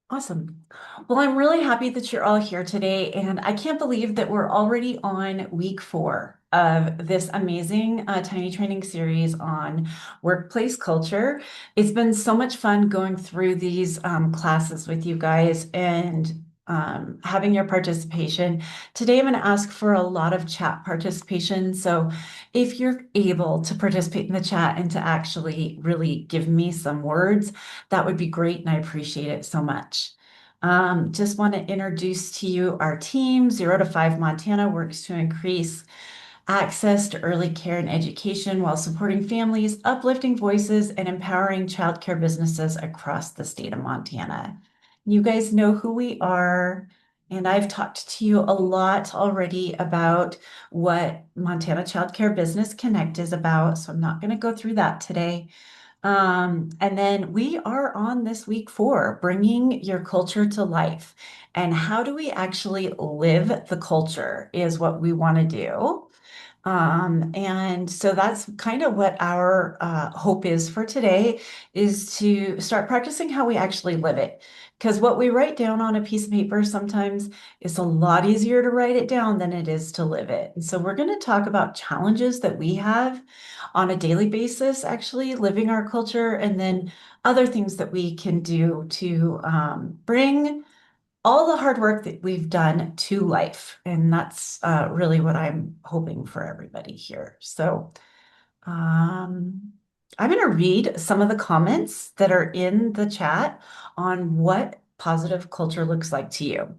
Awesome. Well, I'm really happy that you're all here today, and I can't believe that we're already on week 4 of this amazing Tiny Training series on workplace culture. It's been so much fun going through these classes with you guys and having your participation. Today, I'm going to ask for a lot of chat participation. So, if you're able to participate in the chat and to actually really give me some words, that would be great, and I appreciate it so much. Just want to introduce to you our team. 0 to 5 Montana works to increase access to early care and education while supporting families, uplifting voices, and empowering childcare businesses across the state of Montana. You guys know who we are, and I've talked to you a lot already about what Montana Childcare Business Connect is about, so I'm not going to go through that today. And then we are on this week 4, bringing your culture to life. And how do we actually live the culture is what we want to do. And so that's kind of what our hope is for today is to start practicing how we actually live it. Because what we write down on a piece of paper sometimes is a lot easier to write it down than it is to live it. And so we're going to talk about challenges that we have on a daily basis, actually living our culture, and then other things that we can do to bring all the hard work that we've done to life. And that's really what I'm hoping for everybody here. So um, I'm going to read some of the comments that are in the chat on what positive culture looks like to you.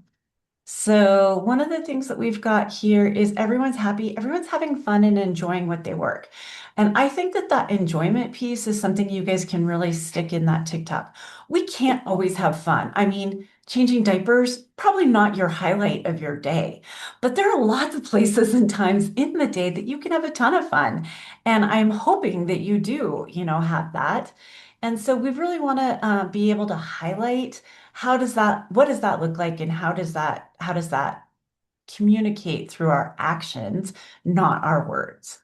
So one of the things that we've got here is everyone's happy, everyone's having fun and enjoying what they work. And I think that that enjoyment piece is something you guys can really stick in that TikTok. We can't always have fun. I mean, changing diapers, probably not your highlight of your day, but there are lots of places and times in the day that you can have a ton of fun. And I'm hoping that you do, have that. And so we really want to be able to highlight what does that look like and how does that communicate through our actions, not our words?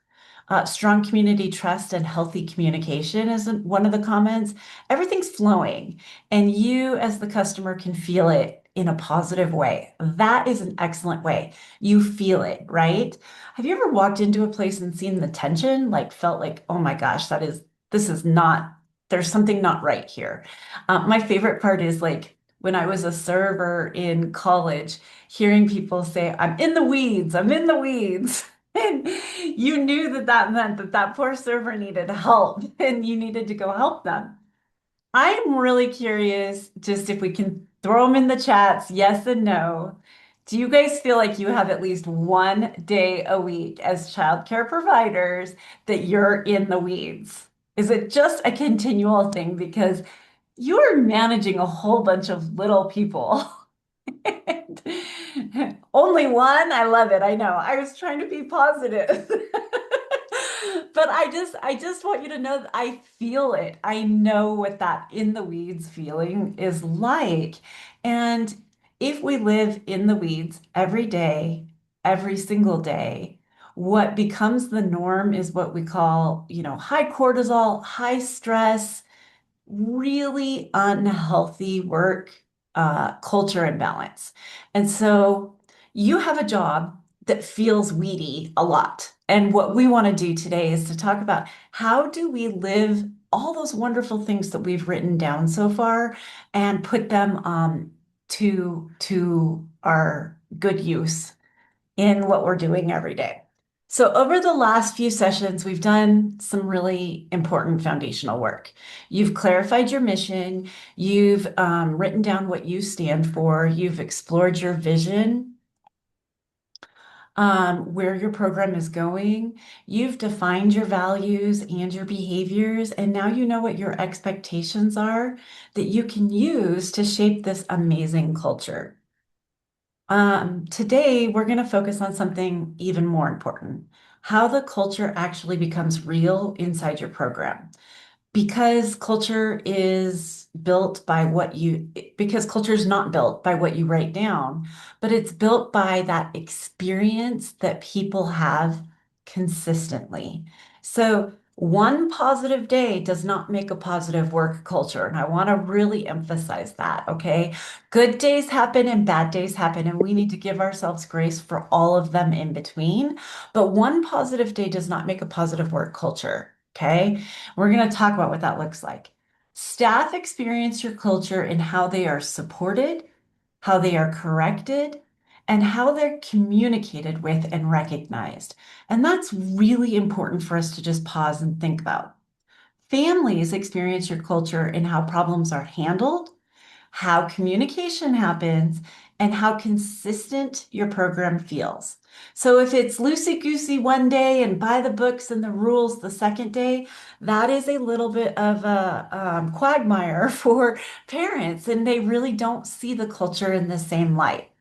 Strong community trust and healthy communication is one of the comments. Everything's flowing, and you, as the customer, can feel it in a positive way. That is an excellent way. You feel it, right? Have you ever walked into a place and seen the tension, like felt like, oh my gosh, this is not, there's something not right here. My favorite part is like when I was a server in college, hearing people say, I'm in the weeds, I'm in the weeds. And you knew that that meant that that poor server needed help and you needed to go help them. I'm really curious just if we can throw them in the chats, yes and no. Do you guys feel like you have at least one day a week as childcare providers that you're in the weeds? Is it just a continual thing because you're managing a whole bunch of little people? Only one? I love it. I know. I was trying to be positive. But I just want you to know that I feel it. I know what that in the weeds feeling is like. And if we live in the weeds every day, every single day, what becomes the norm is what we call, high cortisol, high stress, really unhealthy work culture and balance. And so you have a job that feels weedy a lot. And what we want to do today is to talk about how do we live all those wonderful things that we've written down so far and put them to our good use in what we're doing every day. So over the last few sessions, we've done some really important foundational work. You've clarified your mission, you've written down what you stand for, you've explored your vision, where your program is going, you've defined your values and your behaviors, and now you know what your expectations are that you can use to shape this amazing culture. Today, we're going to focus on something even more important, how the culture actually becomes real inside your program. Because culture is built by because culture is not built by what you write down, but it's built by that experience that people have consistently. So One positive day does not make a positive work culture. And I want to really emphasize that, okay? Good days happen and bad days happen, and we need to give ourselves grace for all of them in between. But one positive day does not make a positive work culture, okay? We're going to talk about what that looks like. Staff experience your culture in how they are supported, how they are corrected, and how they're communicated with and recognized. And that's really important for us to just pause and think about. Families experience your culture in how problems are handled, how communication happens, and how consistent your program feels. So if it's loosey-goosey one day and by the books and the rules the second day, that is a little bit of a quagmire for parents, and they really don't see the culture in the same light.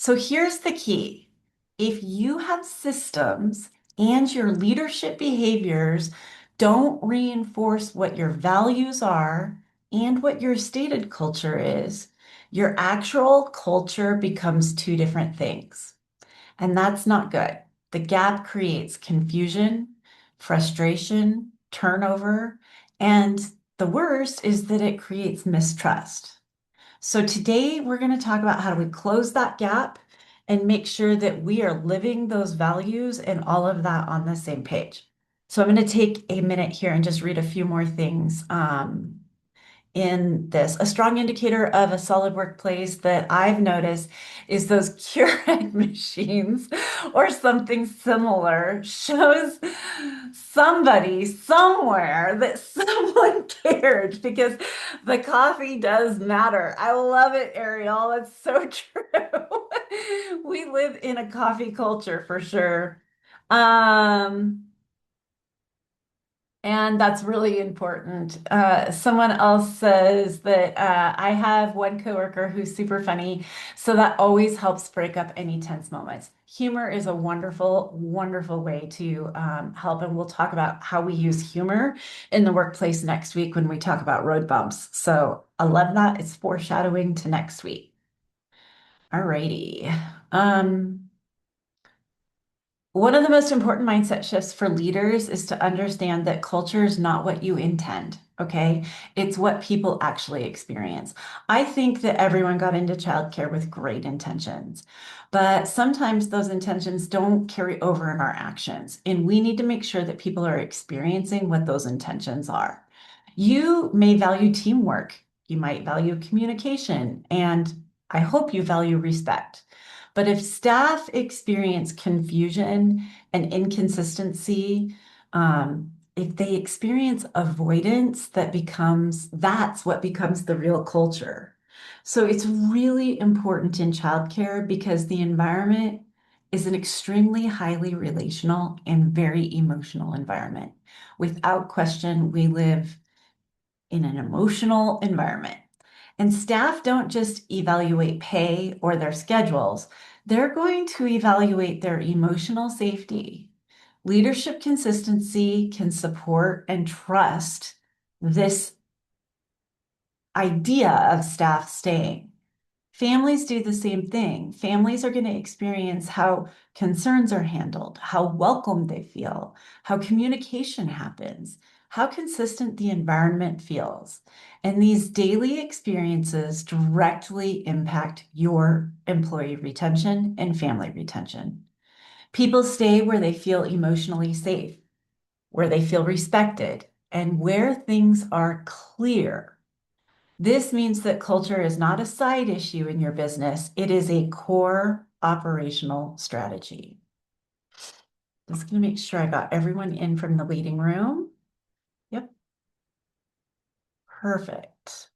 So here's the key. If you have systems and your leadership behaviors don't reinforce what your values are and what your stated culture is, your actual culture becomes two different things. And that's not good. The gap creates confusion, frustration, turnover, and the worst is that it creates mistrust. So today we're going to talk about how do we close that gap and make sure that we are living those values and all of that on the same page. So I'm going to take a minute here and just read a few more things. In this. A strong indicator of a solid workplace that I've noticed is those Keurig machines or something similar shows somebody somewhere that someone cared because the coffee does matter. I love it, Ariel. It's so true. We live in a coffee culture for sure. Um, and that's really important. Someone else says that I have one coworker who's super funny, so that always helps break up any tense moments. Humor is a wonderful, wonderful way to help, and we'll talk about how we use humor in the workplace next week when we talk about road bumps. So I love that. It's foreshadowing to next week. All righty. One of the most important mindset shifts for leaders is to understand that culture is not what you intend, okay? It's what people actually experience. I think that everyone got into childcare with great intentions, but sometimes those intentions don't carry over in our actions, and we need to make sure that people are experiencing what those intentions are. You may value teamwork, you might value communication, and I hope you value respect. But if staff experience confusion and inconsistency, if they experience avoidance, that's what becomes the real culture. So it's really important in childcare because the environment is an extremely highly relational and very emotional environment. Without question, we live in an emotional environment. And staff don't just evaluate pay or their schedules, they're going to evaluate their emotional safety. Leadership consistency can support and trust this idea of staff staying. Families do the same thing. Families are going to experience how concerns are handled, how welcome they feel, how communication happens, how consistent the environment feels. And these daily experiences directly impact your employee retention and family retention. People stay where they feel emotionally safe, where they feel respected, and where things are clear. This means that culture is not a side issue in your business. It is a core operational strategy. Just going to make sure I got everyone in from the waiting room. Yep, perfect.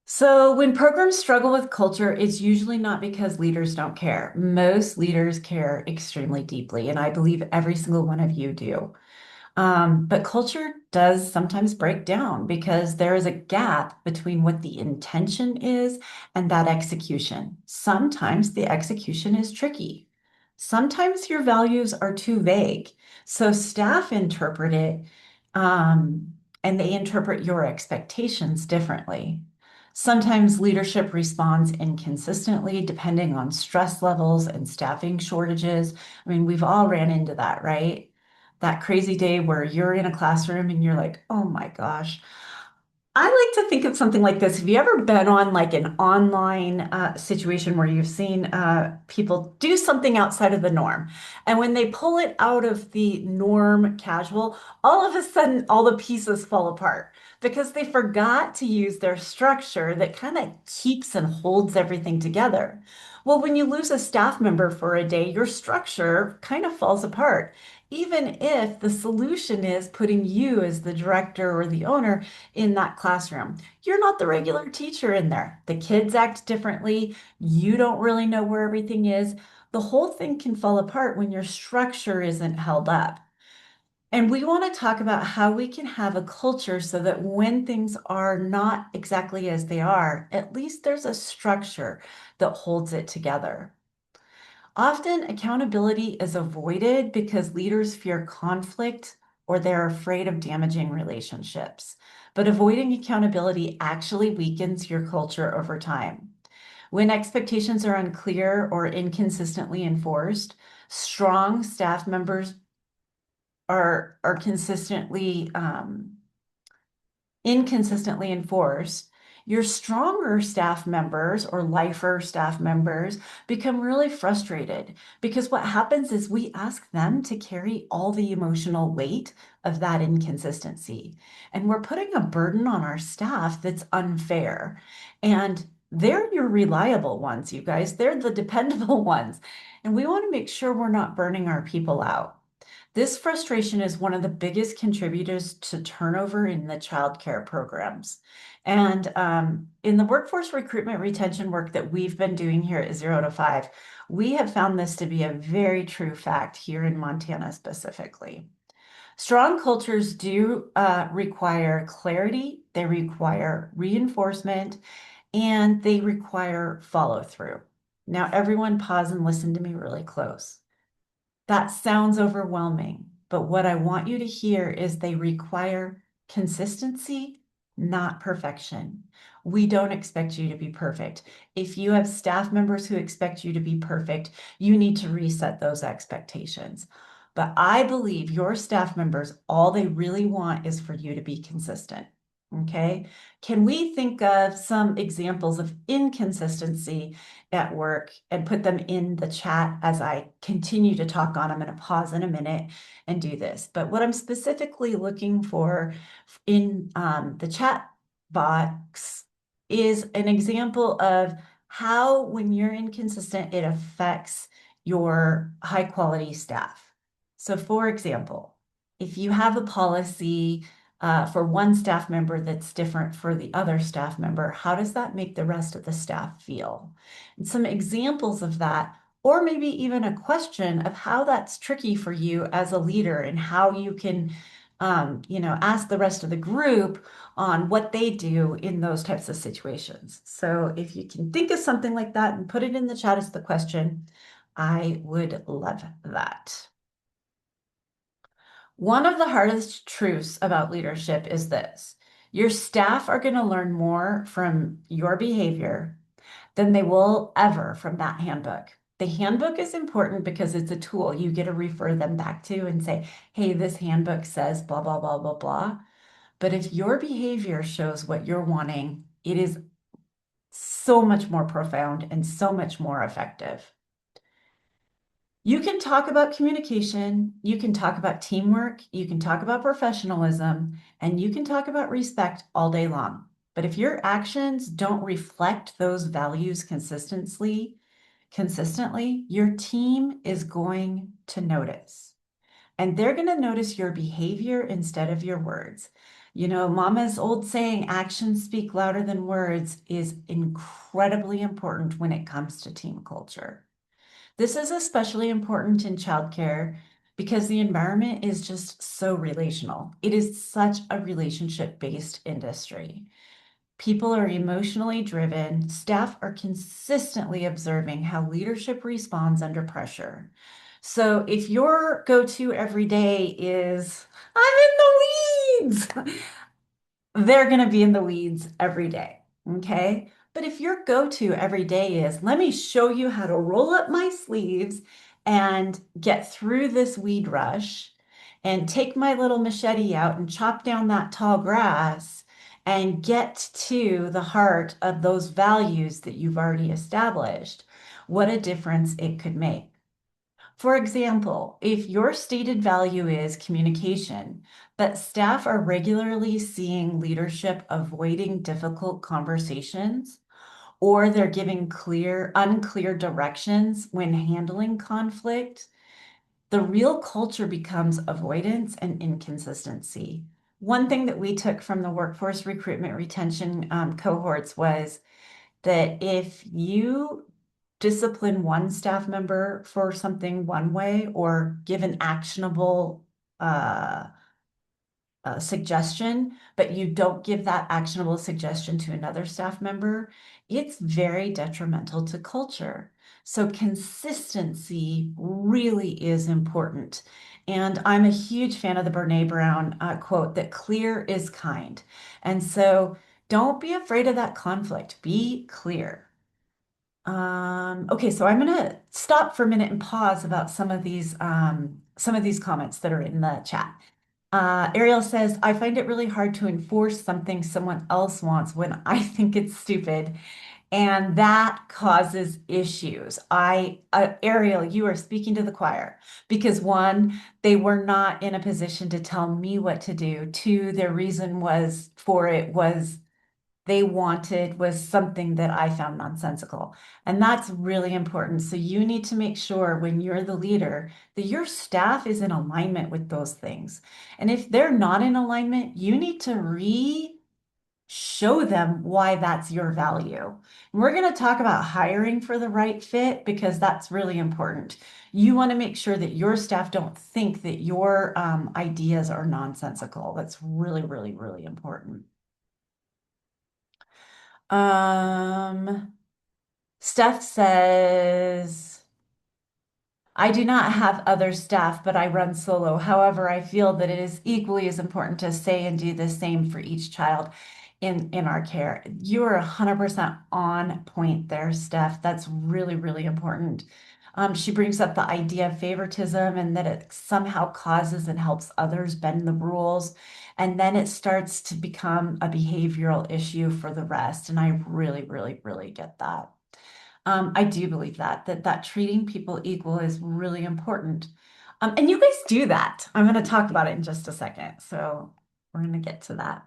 So when programs struggle with culture, it's usually not because leaders don't care. Most leaders care extremely deeply, and I believe every single one of you do. But culture does sometimes break down because there is a gap between what the intention is and that execution. Sometimes the execution is tricky. Sometimes your values are too vague. So staff interpret it, and they interpret your expectations differently. Sometimes leadership responds inconsistently depending on stress levels and staffing shortages. I mean, we've all ran into that, right? That crazy day where you're in a classroom and you're like, oh my gosh. I like to think of something like this. Have you ever been on like an online situation where you've seen people do something outside of the norm? And when they pull it out of the norm casual, all of a sudden all the pieces fall apart because they forgot to use their structure that kind of keeps and holds everything together. Well, when you lose a staff member for a day, your structure kind of falls apart. Even if the solution is putting you as the director or the owner in that classroom. You're not the regular teacher in there. The kids act differently. You don't really know where everything is. The whole thing can fall apart when your structure isn't held up. And we want to talk about how we can have a culture so that when things are not exactly as they are, at least there's a structure that holds it together. Often, accountability is avoided because leaders fear conflict or they're afraid of damaging relationships. But avoiding accountability actually weakens your culture over time. When expectations are unclear or inconsistently enforced, strong staff members are consistently inconsistently enforced, your stronger staff members or lifer staff members become really frustrated because what happens is we ask them to carry all the emotional weight of that inconsistency. And we're putting a burden on our staff that's unfair. And they're your reliable ones, you guys. They're the dependable ones. And we want to make sure we're not burning our people out. This frustration is one of the biggest contributors to turnover in the childcare programs. And in the workforce recruitment retention work that we've been doing here at 0 to 5, we have found this to be a very true fact here in Montana specifically. Strong cultures do require clarity, they require reinforcement, and they require follow through. Now, everyone pause and listen to me really close. That sounds overwhelming, but what I want you to hear is they require consistency, not perfection. We don't expect you to be perfect. If you have staff members who expect you to be perfect, you need to reset those expectations. But I believe your staff members, all they really want is for you to be consistent. Okay. Can we think of some examples of inconsistency at work and put them in the chat as I continue to talk on? I'm going to pause in a minute and do this. But what I'm specifically looking for in the chat box is an example of how, when you're inconsistent, it affects your high quality staff. So, for example, if you have a policy for one staff member that's different for the other staff member, how does that make the rest of the staff feel? And some examples of that, or maybe even a question of how that's tricky for you as a leader and how you can, ask the rest of the group on what they do in those types of situations. So if you can think of something like that and put it in the chat as the question, I would love that. One of the hardest truths about leadership is this: your staff are going to learn more from your behavior than they will ever from that handbook. The handbook is important because it's a tool you get to refer them back to and say, hey, this handbook says blah, blah, blah, blah, blah. But if your behavior shows what you're wanting, it is so much more profound and so much more effective. You can talk about communication, you can talk about teamwork, you can talk about professionalism, and you can talk about respect all day long. But if your actions don't reflect those values consistently, your team is going to notice. And they're going to notice your behavior instead of your words. You know, Mama's old saying, actions speak louder than words, is incredibly important when it comes to team culture. This is especially important in childcare because the environment is just so relational. It is such a relationship-based industry. People are emotionally driven. Staff are consistently observing how leadership responds under pressure. So if your go-to every day is, I'm in the weeds, they're going to be in the weeds every day. Okay. But if your go-to every day is, let me show you how to roll up my sleeves and get through this weed rush and take my little machete out and chop down that tall grass and get to the heart of those values that you've already established, what a difference it could make. For example, if your stated value is communication, but staff are regularly seeing leadership avoiding difficult conversations, or they're giving unclear directions when handling conflict, the real culture becomes avoidance and inconsistency. One thing that we took from the workforce recruitment retention cohorts was that if you discipline one staff member for something one way or give an actionable uh, suggestion, but you don't give that actionable suggestion to another staff member, it's very detrimental to culture. So consistency really is important. And I'm a huge fan of the Brene Brown quote that clear is kind. And so don't be afraid of that conflict. Be clear. Okay, so I'm gonna stop for a minute and pause about some of these comments that are in the chat. Ariel says, I find it really hard to enforce something someone else wants when I think it's stupid, and that causes issues. Ariel, you are speaking to the choir because one, they were not in a position to tell me what to do. Two, their reason was for it was they wanted was something that I found nonsensical. And that's really important. So you need to make sure when you're the leader that your staff is in alignment with those things. And if they're not in alignment, you need to show them why that's your value. And we're going to talk about hiring for the right fit because that's really important. You want to make sure that your staff don't think that your ideas are nonsensical. That's really, really, really important. Um, Steph says, I do not have other staff, but I run solo. However, I feel that it is equally as important to say and do the same for each child in our care. You are 100% on point there, Steph. That's really, really important. She brings up the idea of favoritism and that it somehow causes and helps others bend the rules. And then it starts to become a behavioral issue for the rest. And I really, really, really get that. I do believe that treating people equal is really important. And you guys do that. I'm going to talk about it in just a second. So we're going to get to that.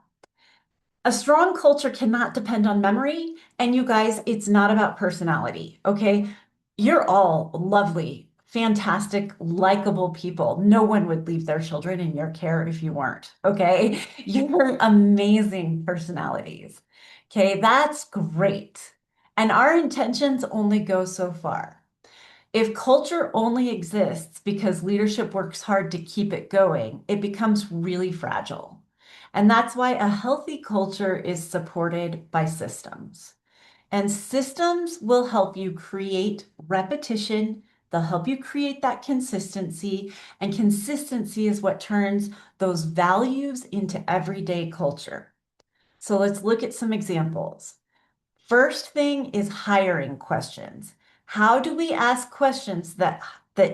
A strong culture cannot depend on memory. And you guys, it's not about personality, okay? You're all lovely, fantastic, likable people. No one would leave their children in your care if you weren't, okay? You're amazing personalities. Okay, that's great. And our intentions only go so far. If culture only exists because leadership works hard to keep it going, it becomes really fragile. And that's why a healthy culture is supported by systems. And systems will help you create repetition. They'll help you create that consistency. And consistency is what turns those values into everyday culture. So let's look at some examples. First thing is hiring questions. How do we ask questions that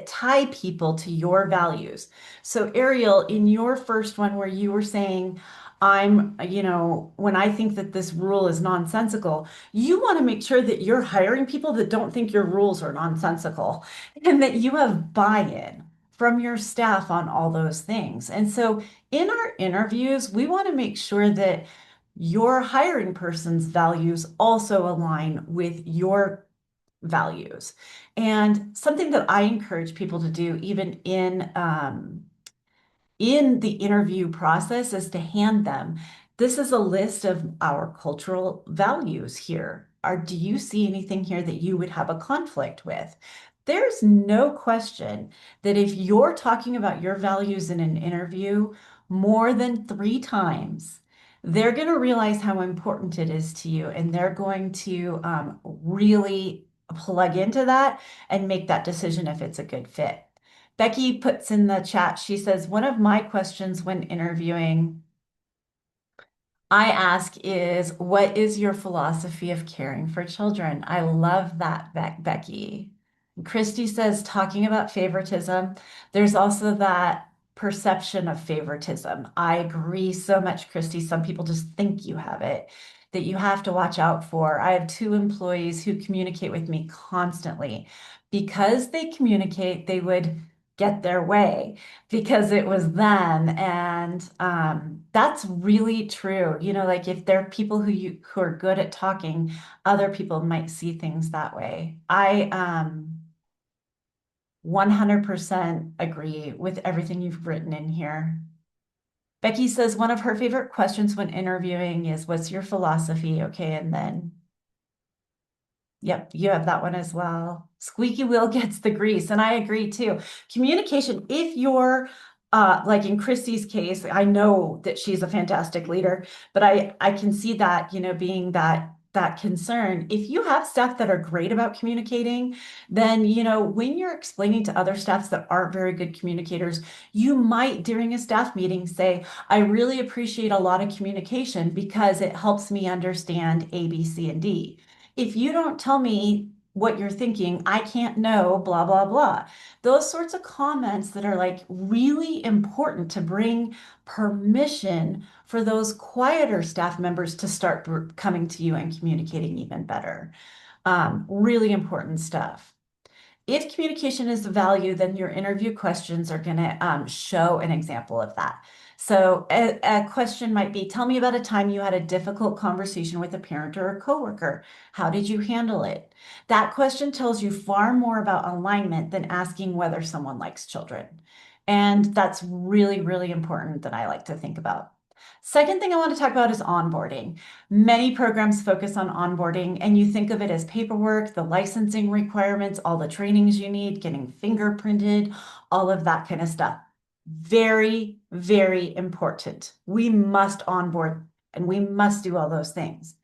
tie people to your values? So Ariel, in your first one where you were saying, when I think that this rule is nonsensical, you want to make sure that you're hiring people that don't think your rules are nonsensical and that you have buy-in from your staff on all those things. And so in our interviews, we want to make sure that your hiring person's values also align with your values. And something that I encourage people to do, even in the interview process, is to hand them. This is a list of our cultural values here. Do you see anything here that you would have a conflict with? There's no question that if you're talking about your values in an interview more than 3 times, they're going to realize how important it is to you, and they're going to really plug into that and make that decision if it's a good fit. Becky puts in the chat, she says, one of my questions when interviewing, I ask is, what is your philosophy of caring for children? I love that, Becky. Christy says, talking about favoritism, there's also that perception of favoritism. I agree so much, Christy. Some people just think you have it that you have to watch out for. I have two employees who communicate with me constantly. Because they communicate, they would get their way because it was them. And that's really true. You know, like if there are people who are good at talking, other people might see things that way. I 100% agree with everything you've written in here. Becky says one of her favorite questions when interviewing is, what's your philosophy? Okay, and then, yep, you have that one as well. Squeaky wheel gets the grease, and I agree too. Communication, if you're like in Christy's case, I know that she's a fantastic leader, but I can see that, you know, being that concern. If you have staff that are great about communicating, then, you know, when you're explaining to other staffs that aren't very good communicators, you might during a staff meeting say, I really appreciate a lot of communication because it helps me understand A, B, C, and D. If you don't tell me what you're thinking, I can't know, blah, blah, blah. Those sorts of comments that are like really important to bring permission for those quieter staff members to start coming to you and communicating even better. Really important stuff. If communication is a value, then your interview questions are going to show an example of that. So a question might be, tell me about a time you had a difficult conversation with a parent or a coworker. How did you handle it? That question tells you far more about alignment than asking whether someone likes children. And that's really, really important that I like to think about. Second thing I want to talk about is onboarding. Many programs focus on onboarding, and you think of it as paperwork, the licensing requirements, all the trainings you need, getting fingerprinted, all of that kind of stuff. Very, very important. We must onboard and we must do all those things.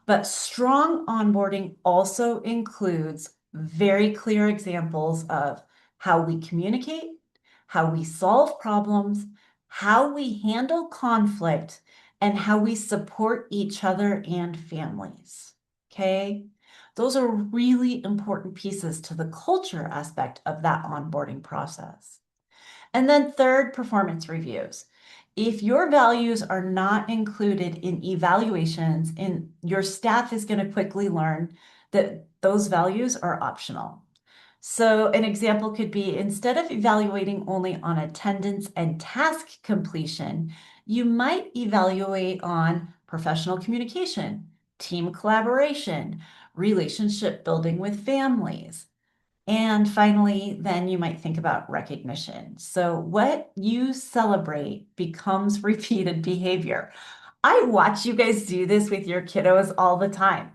But strong onboarding also includes very clear examples of how we communicate, how we solve problems, how we handle conflict, and how we support each other and families. Okay? Those are really important pieces to the culture aspect of that onboarding process. And then third, performance reviews. If your values are not included in evaluations, your staff is going to quickly learn that those values are optional. So an example could be instead of evaluating only on attendance and task completion, you might evaluate on professional communication, team collaboration, relationship building with families. And finally, then you might think about recognition. So what you celebrate becomes repeated behavior. I watch you guys do this with your kiddos all the time.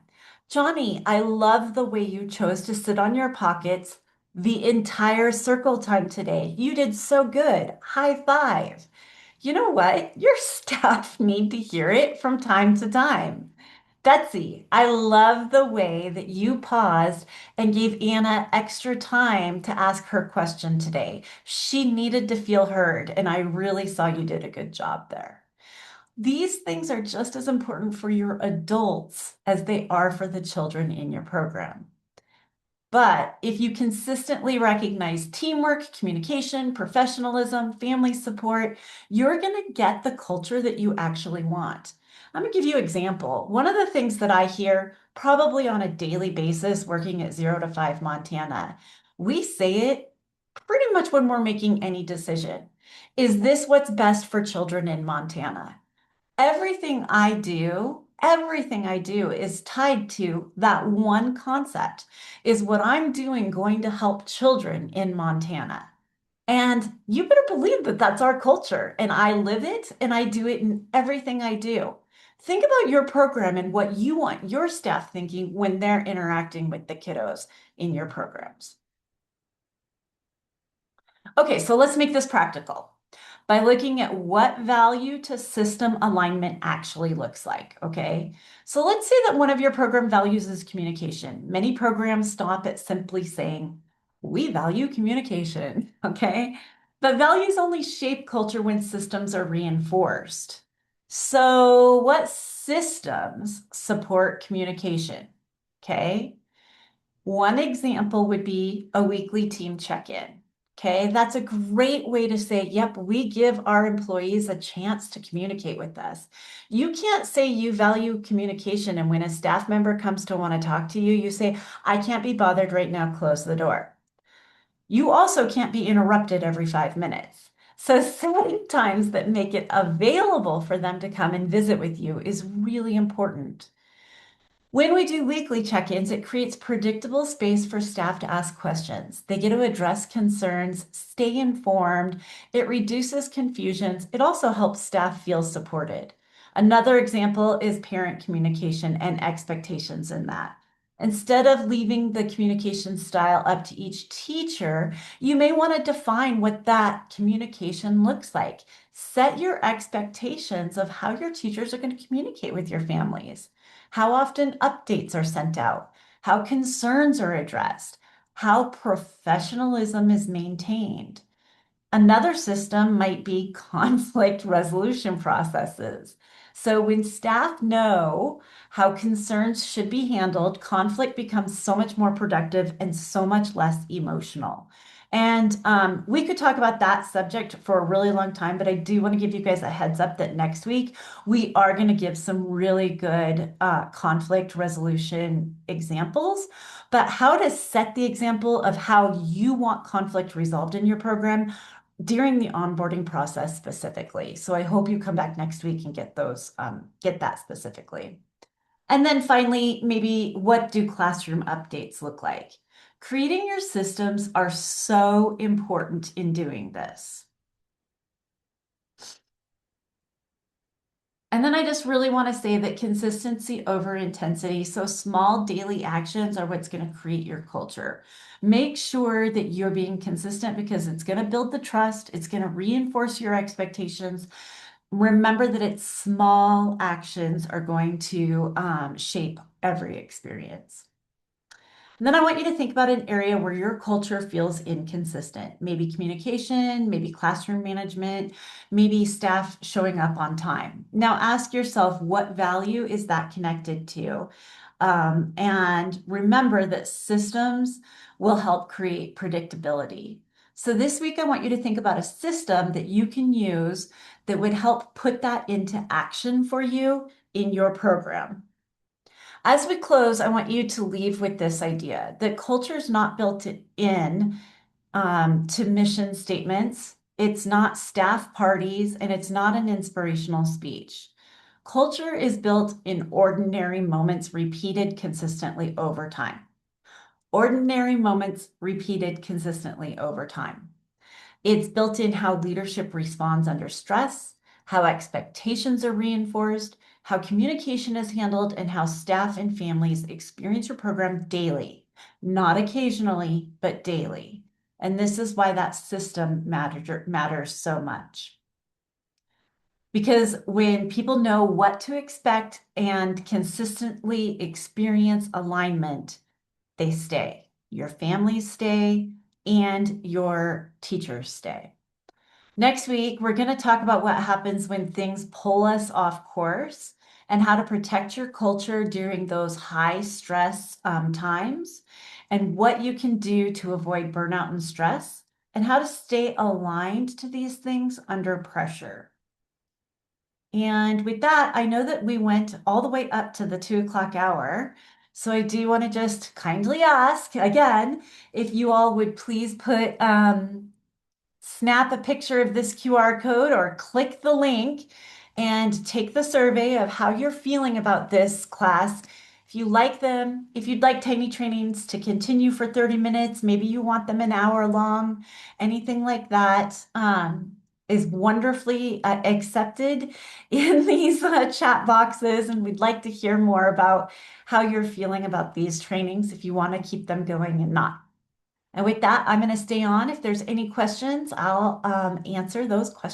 Johnny, I love the way you chose to sit on your pockets the entire circle time today. You did so good. High five. You know what? Your staff need to hear it from time to time. Betsy, I love the way that you paused and gave Anna extra time to ask her question today. She needed to feel heard, and I really saw you did a good job there. These things are just as important for your adults as they are for the children in your program. But if you consistently recognize teamwork, communication, professionalism, family support, you're going to get the culture that you actually want. I'm going to give you an example. One of the things that I hear probably on a daily basis working at 0 to 5 Montana, we say it pretty much when we're making any decision. Is this what's best for children in Montana? Everything I do is tied to that one concept. Is what I'm doing going to help children in Montana? And you better believe that that's our culture. And I live it and I do it in everything I do. Think about your program and what you want your staff thinking when they're interacting with the kiddos in your programs. Okay, so let's make this practical by looking at what value to system alignment actually looks like, okay? So let's say that one of your program values is communication. Many programs stop at simply saying, we value communication, okay? But values only shape culture when systems are reinforced. So what systems support communication, okay? One example would be a weekly team check-in. Okay, that's a great way to say, yep, we give our employees a chance to communicate with us. You can't say you value communication, and when a staff member comes to want to talk to you, you say, I can't be bothered right now, close the door. You also can't be interrupted every 5 minutes. So setting times that make it available for them to come and visit with you is really important. When we do weekly check-ins, it creates predictable space for staff to ask questions. They get to address concerns, stay informed. It reduces confusions. It also helps staff feel supported. Another example is parent communication and expectations in that. Instead of leaving the communication style up to each teacher, you may want to define what that communication looks like. Set your expectations of how your teachers are going to communicate with your families, how often updates are sent out, how concerns are addressed, how professionalism is maintained. Another system might be conflict resolution processes. So when staff know how concerns should be handled, conflict becomes so much more productive and so much less emotional. And we could talk about that subject for a really long time, but I do want to give you guys a heads up that next week we are going to give some really good conflict resolution examples, but how to set the example of how you want conflict resolved in your program during the onboarding process specifically. So I hope you come back next week and get that specifically. And then finally, maybe what do classroom updates look like? Creating your systems are so important in doing this. And then I just really want to say that consistency over intensity. So small daily actions are what's going to create your culture. Make sure that you're being consistent because it's going to build the trust. It's going to reinforce your expectations. Remember that it's small actions are going to shape every experience. And then I want you to think about an area where your culture feels inconsistent. Maybe communication, maybe classroom management, maybe staff showing up on time. Now ask yourself, what value is that connected to? And remember that systems will help create predictability. So this week, I want you to think about a system that you can use that would help put that into action for you in your program. As we close, I want you to leave with this idea that culture is not built in to mission statements. It's not staff parties, and it's not an inspirational speech. Culture is built in ordinary moments repeated consistently over time. Ordinary moments repeated consistently over time. It's built in how leadership responds under stress, how expectations are reinforced, how communication is handled, and how staff and families experience your program daily, not occasionally, but daily. And this is why that system matters so much. Because when people know what to expect and consistently experience alignment, they stay. Your families stay and your teachers stay. Next week, we're going to talk about what happens when things pull us off course and how to protect your culture during those high stress times, and what you can do to avoid burnout and stress, and how to stay aligned to these things under pressure. And with that, I know that we went all the way up to the 2 o'clock hour. So I do want to just kindly ask again if you all would please snap a picture of this QR code or click the link and take the survey of how you're feeling about this class. If you like them, if you'd like Tiny Trainings to continue for 30 minutes, maybe you want them an hour long, anything like that, is wonderfully accepted in these chat boxes. And we'd like to hear more about how you're feeling about these trainings if you want to keep them going and not. And with that, I'm going to stay on. If there's any questions, I'll answer those questions.